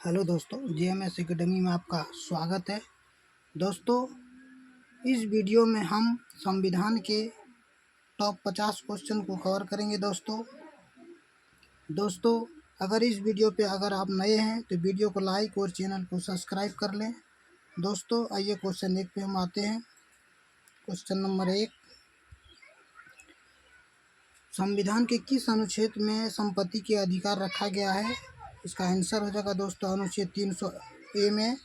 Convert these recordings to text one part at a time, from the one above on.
Hello दोस्तों, JMS academy में आपका स्वागत है। दोस्तों, इस वीडियो में हम संविधान के टॉप 50 क्वेश्चन को कवर करेंगे। दोस्तों, अगर इस वीडियो पे अगर आप नए हैं तो वीडियो को लाइक और चैनल को सब्सक्राइब कर लें। दोस्तों, आइए क्वेश्चन 1 पे हम आते हैं। क्वेश्चन नंबर 1, संविधान के किस अनुच्छेद में संपत्ति के अधिकार रखा गया है? इसका आंसर हो जाएगा दोस्तों अनुच्छेद 300A में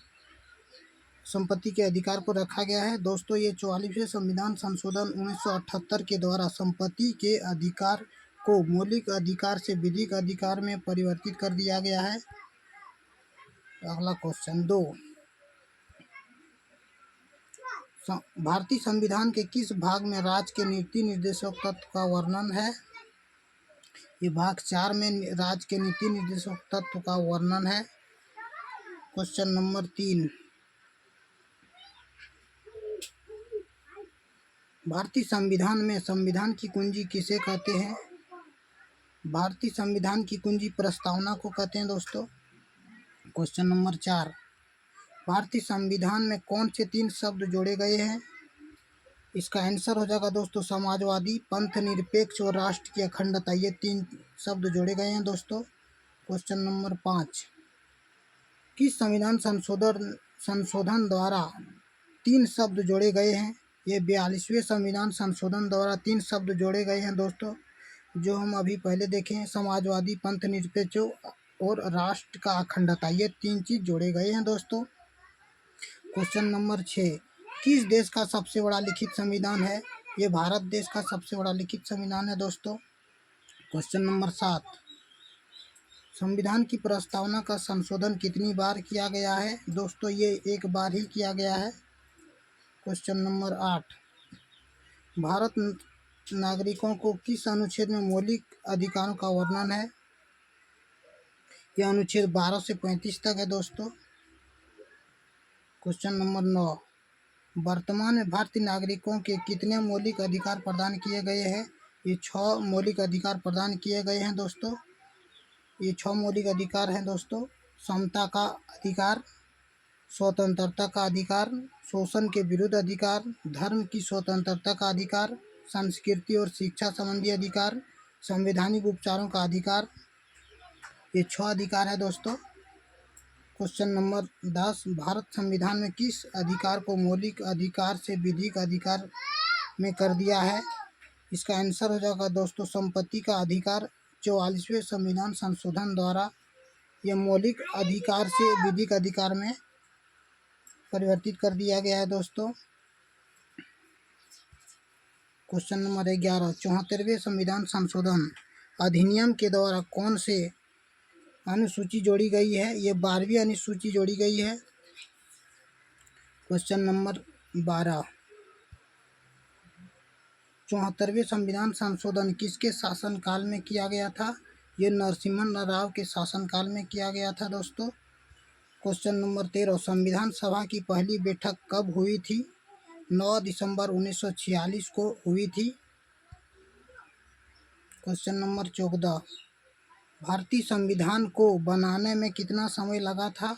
संपत्ति के अधिकार को रखा गया है। दोस्तों, ये 44वें संविधान संशोधन 1978 के द्वारा संपत्ति के अधिकार को मौलिक अधिकार से विधिक अधिकार में परिवर्तित कर दिया गया है। अगला क्वेश्चन 2, भारतीय संविधान के किस भाग में राज्य के नीति निर्देशक तत्व का वर्णन है? ये भाग 4 में राज्य के नीति निर्देशक तत्व का वर्णन है। क्वेश्चन नंबर 3, भारतीय संविधान में संविधान की कुंजी किसे कहते हैं? भारतीय संविधान की कुंजी प्रस्तावना को कहते हैं दोस्तों। क्वेश्चन नंबर 4, भारतीय संविधान में कौन से 3 शब्द जोड़े गए हैं? इसका आंसर हो जाएगा दोस्तों समाजवादी, पंथ निरपेक्ष और राष्ट्र की अखंडता। ये 3 शब्द जोड़े गए हैं दोस्तों। क्वेश्चन नंबर 5, किस संविधान संशोधन द्वारा 3 शब्द जोड़े गए हैं? ये 42वें संविधान संशोधन द्वारा 3 शब्द जोड़े गए हैं दोस्तों, जो हम अभी पहले देखे हैं। समाजवादी, पंथ निरपेक्ष और राष्ट्र का अखंडता, ये 3 चीज़ जोड़े गए हैं दोस्तों। क्वेश्चन नंबर 6, किस देश का सबसे बड़ा लिखित संविधान है? ये भारत देश का सबसे बड़ा लिखित संविधान है दोस्तों। क्वेश्चन नंबर 7, संविधान की प्रस्तावना का संशोधन कितनी बार किया गया है? दोस्तों, ये 1 बार ही किया गया है। क्वेश्चन नंबर 8, भारत नागरिकों को किस अनुच्छेद में मौलिक अधिकारों का वर्णन है? यह अनुच्छेद 12 से 35 तक है दोस्तों। क्वेश्चन नंबर 9, वर्तमान में भारतीय नागरिकों के कितने मौलिक अधिकार प्रदान किए गए हैं? ये 6 मौलिक अधिकार प्रदान किए गए हैं दोस्तों। ये 6 मौलिक अधिकार हैं दोस्तों। समता का अधिकार, स्वतंत्रता का अधिकार, शोषण के विरुद्ध अधिकार, धर्म की स्वतंत्रता का अधिकार, संस्कृति और शिक्षा संबंधी अधिकार, संवैधानिक उपचारों का अधिकार। ये 6 अधिकार है दोस्तों। क्वेश्चन नंबर 10, भारत संविधान में किस अधिकार को मौलिक अधिकार से विधिक अधिकार में कर दिया है? इसका आंसर हो जाएगा दोस्तों संपत्ति का अधिकार। 44वें संविधान संशोधन द्वारा यह मौलिक अधिकार से विधिक अधिकार में परिवर्तित कर दिया गया है दोस्तों। क्वेश्चन नंबर 11, 74वें संविधान संशोधन अधिनियम के द्वारा कौन से अनुसूची जोड़ी गई है? ये 12वीं अनुसूची जोड़ी गई है। क्वेश्चन नंबर 12, 74वें संविधान संशोधन किसके शासनकाल में किया गया था? ये नरसिम्हा राव के शासनकाल में किया गया था दोस्तों। क्वेश्चन नंबर 13, संविधान सभा की पहली बैठक कब हुई थी? 9 दिसंबर 1946 को हुई थी। क्वेश्चन नंबर 14, भारतीय संविधान को बनाने में कितना समय लगा था?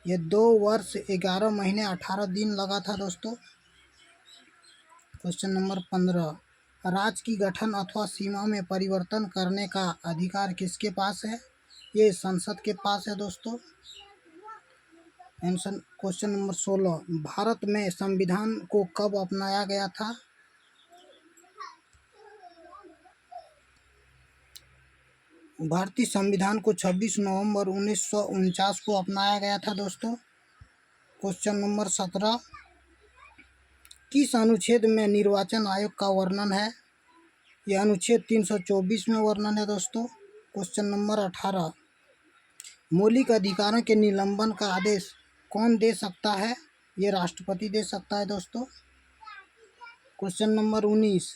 ये 2 वर्ष 11 महीने 18 दिन लगा था दोस्तों। क्वेश्चन नंबर 15, राज्य की गठन अथवा सीमा में परिवर्तन करने का अधिकार किसके पास है? ये संसद के पास है दोस्तों। क्वेश्चन नंबर 16, भारत में संविधान को कब अपनाया गया था? भारतीय संविधान को 26 नवंबर 1949 को अपनाया गया था दोस्तों। क्वेश्चन नंबर 17, किस अनुच्छेद में निर्वाचन आयोग का वर्णन है? यह अनुच्छेद 324 में वर्णन है दोस्तों। क्वेश्चन नंबर 18, मौलिक अधिकारों के निलंबन का आदेश कौन दे सकता है? ये राष्ट्रपति दे सकता है दोस्तों। क्वेश्चन नंबर 19,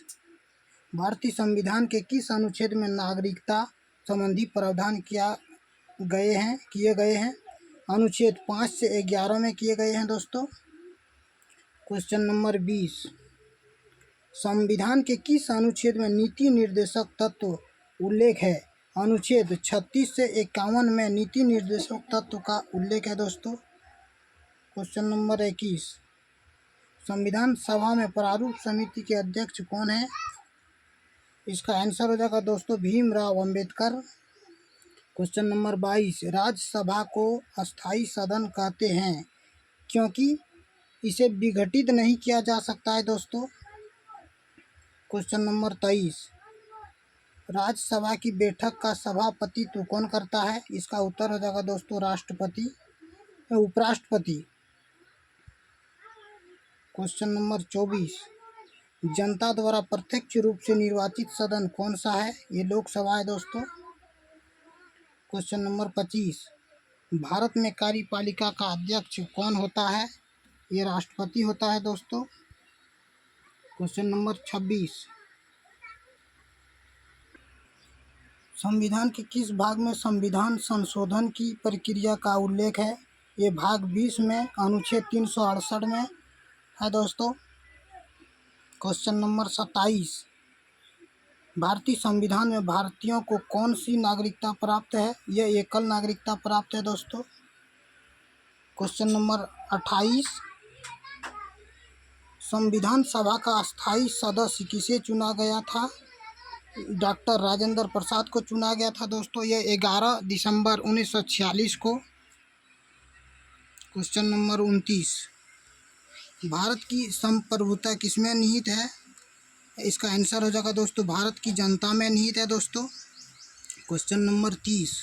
भारतीय संविधान के किस अनुच्छेद में नागरिकता संबंधी प्रावधान किए गए हैं? अनुच्छेद 5 से 11 में किए गए हैं दोस्तों। क्वेश्चन नंबर 20, संविधान के किस अनुच्छेद में नीति निर्देशक तत्व उल्लेख है? अनुच्छेद 36 से 51 में नीति निर्देशक तत्व का उल्लेख है दोस्तों। क्वेश्चन नंबर 21, संविधान सभा में प्रारूप समिति के अध्यक्ष कौन है? इसका आंसर हो जाएगा दोस्तों भीमराव अंबेडकर। क्वेश्चन नंबर 22, राज्यसभा को अस्थाई सदन कहते हैं क्योंकि इसे विघटित नहीं किया जा सकता है दोस्तों। क्वेश्चन नंबर 23, राज्यसभा की बैठक का सभापतित्व कौन करता है? इसका उत्तर हो जाएगा दोस्तों राष्ट्रपति उपराष्ट्रपति। क्वेश्चन नंबर 24, जनता द्वारा प्रत्यक्ष रूप से निर्वाचित सदन कौन सा है? ये लोकसभा है दोस्तों। क्वेश्चन नंबर 25, भारत में कार्यपालिका का अध्यक्ष कौन होता है? ये राष्ट्रपति होता है दोस्तों। क्वेश्चन नंबर 26, संविधान के किस भाग में संविधान संशोधन की प्रक्रिया का उल्लेख है? ये भाग 20 में अनुच्छेद 368 में है दोस्तों। क्वेश्चन नंबर 27, भारतीय संविधान में भारतीयों को कौन सी नागरिकता प्राप्त है? यह एकल नागरिकता प्राप्त है दोस्तों। क्वेश्चन नंबर 28, संविधान सभा का अस्थाई सदस्य किसे चुना गया था? डॉक्टर राजेंद्र प्रसाद को चुना गया था दोस्तों। यह 11 दिसंबर 1946 को। क्वेश्चन नंबर 29, भारत की संप्रभुता किसमें निहित है? इसका आंसर हो जाएगा दोस्तों भारत की जनता में निहित है दोस्तों। क्वेश्चन नंबर 30,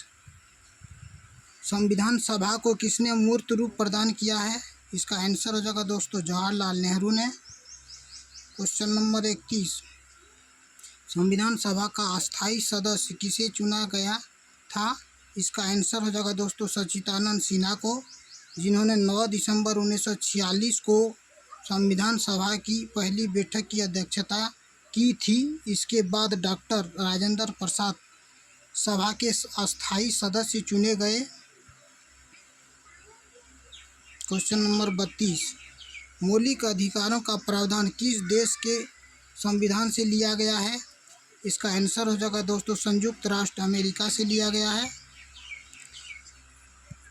संविधान सभा को किसने मूर्त रूप प्रदान किया है? इसका आंसर हो जाएगा दोस्तों जवाहरलाल नेहरू ने। क्वेश्चन नंबर 31, संविधान सभा का अस्थाई सदस्य किसे चुना गया था? इसका आंसर हो जाएगा दोस्तों सच्चिदानंद सिन्हा को, जिन्होंने 9 दिसंबर 1946 को संविधान सभा की पहली बैठक की अध्यक्षता की थी। इसके बाद डॉक्टर राजेंद्र प्रसाद सभा के अस्थाई सदस्य चुने गए। क्वेश्चन नंबर 32, मौलिक अधिकारों का प्रावधान किस देश के संविधान से लिया गया है? इसका आंसर हो जाएगा दोस्तों संयुक्त राष्ट्र अमेरिका से लिया गया है।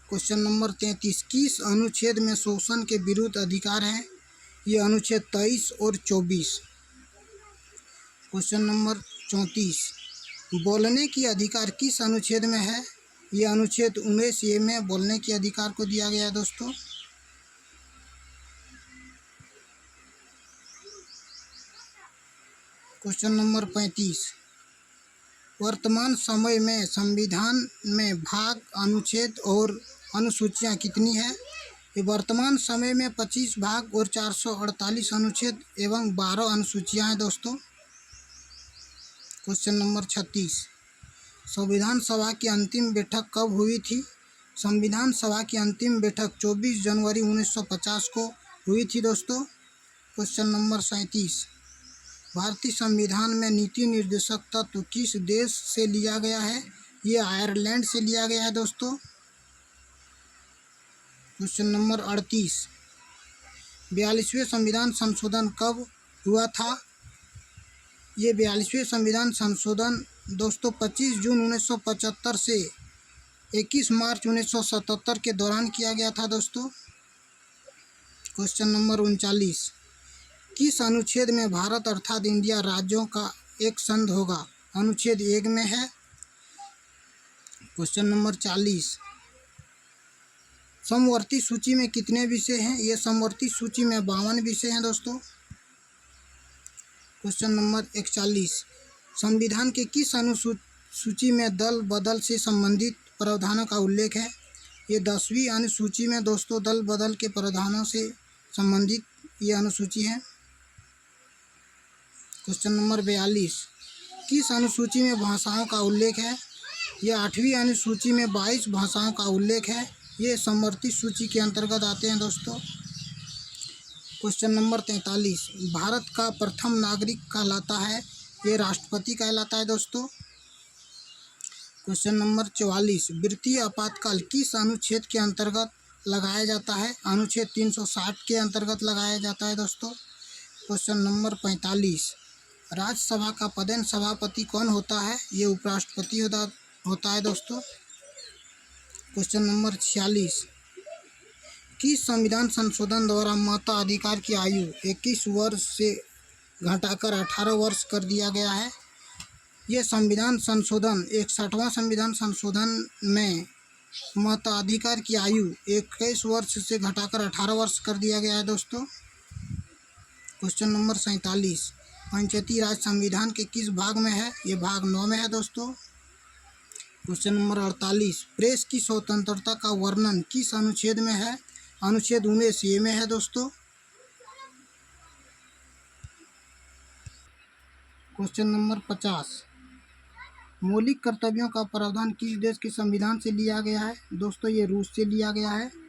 क्वेश्चन नंबर 33, किस अनुच्छेद में शोषण के विरुद्ध अधिकार है? ये अनुच्छेद 23 और 24। क्वेश्चन नंबर 34, बोलने की अधिकार किस अनुच्छेद में है? ये अनुच्छेद 19A में बोलने के अधिकार को दिया गया है दोस्तों। क्वेश्चन नंबर 35, वर्तमान समय में संविधान में भाग, अनुच्छेद और अनुसूचियां कितनी है? ये वर्तमान समय में 25 भाग और 448 अनुच्छेद एवं 12 अनुसूचियां हैं दोस्तों। क्वेश्चन नंबर 36, संविधान सभा की अंतिम बैठक कब हुई थी? संविधान सभा की अंतिम बैठक 24 जनवरी 1950 को हुई थी दोस्तों। क्वेश्चन नंबर 37, भारतीय संविधान में नीति निर्देशक तत्व किस देश से लिया गया है? ये आयरलैंड से लिया गया है दोस्तों। क्वेश्चन नंबर 38, 42वें संविधान संशोधन कब हुआ था? ये 42वें संविधान संशोधन दोस्तों 25 जून 1975 से 21 मार्च 1977 के दौरान किया गया था दोस्तों। क्वेश्चन नंबर 39, किस अनुच्छेद में भारत अर्थात इंडिया राज्यों का एक संघ होगा? अनुच्छेद 1 में है। क्वेश्चन नंबर 40, समवर्ती सूची में कितने विषय हैं? ये समवर्ती सूची में 52 विषय हैं दोस्तों। क्वेश्चन नंबर 41, संविधान के किस अनुसूची में दल बदल से संबंधित प्रावधानों का उल्लेख है? ये 10वीं अनुसूची में दोस्तों दल बदल के प्रावधानों से संबंधित ये अनुसूची है। क्वेश्चन नंबर 42, किस अनुसूची में भाषाओं का उल्लेख है? ये 8वीं अनुसूची में 22 भाषाओं का उल्लेख है। ये समवर्ती सूची के अंतर्गत आते हैं दोस्तों। क्वेश्चन नंबर 43, भारत का प्रथम नागरिक कहलाता है? ये राष्ट्रपति कहलाता है दोस्तों। क्वेश्चन नंबर 44, वित्तीय आपातकाल किस अनुच्छेद के अंतर्गत लगाया जाता है? अनुच्छेद 360 के अंतर्गत लगाया जाता है दोस्तों। क्वेश्चन नंबर 45, राज्यसभा का पदेन सभापति कौन होता है? ये उपराष्ट्रपति होता है दोस्तों। क्वेश्चन नंबर 46, किस संविधान संशोधन द्वारा मताधिकार की आयु 21 वर्ष से घटाकर 18 वर्ष कर दिया गया है? ये संविधान संशोधन 61वां संविधान संशोधन में मताधिकार की आयु 21 वर्ष से घटाकर 18 वर्ष कर दिया गया है दोस्तों। क्वेश्चन नंबर 47, पंचायती राज संविधान के किस भाग में है? ये भाग 9 में है दोस्तों। क्वेश्चन नंबर 48, प्रेस की स्वतंत्रता का वर्णन किस अनुच्छेद में है? अनुच्छेद 19 में है दोस्तों। क्वेश्चन नंबर 50, मौलिक कर्तव्यों का प्रावधान किस देश के संविधान से लिया गया है? दोस्तों ये रूस से लिया गया है।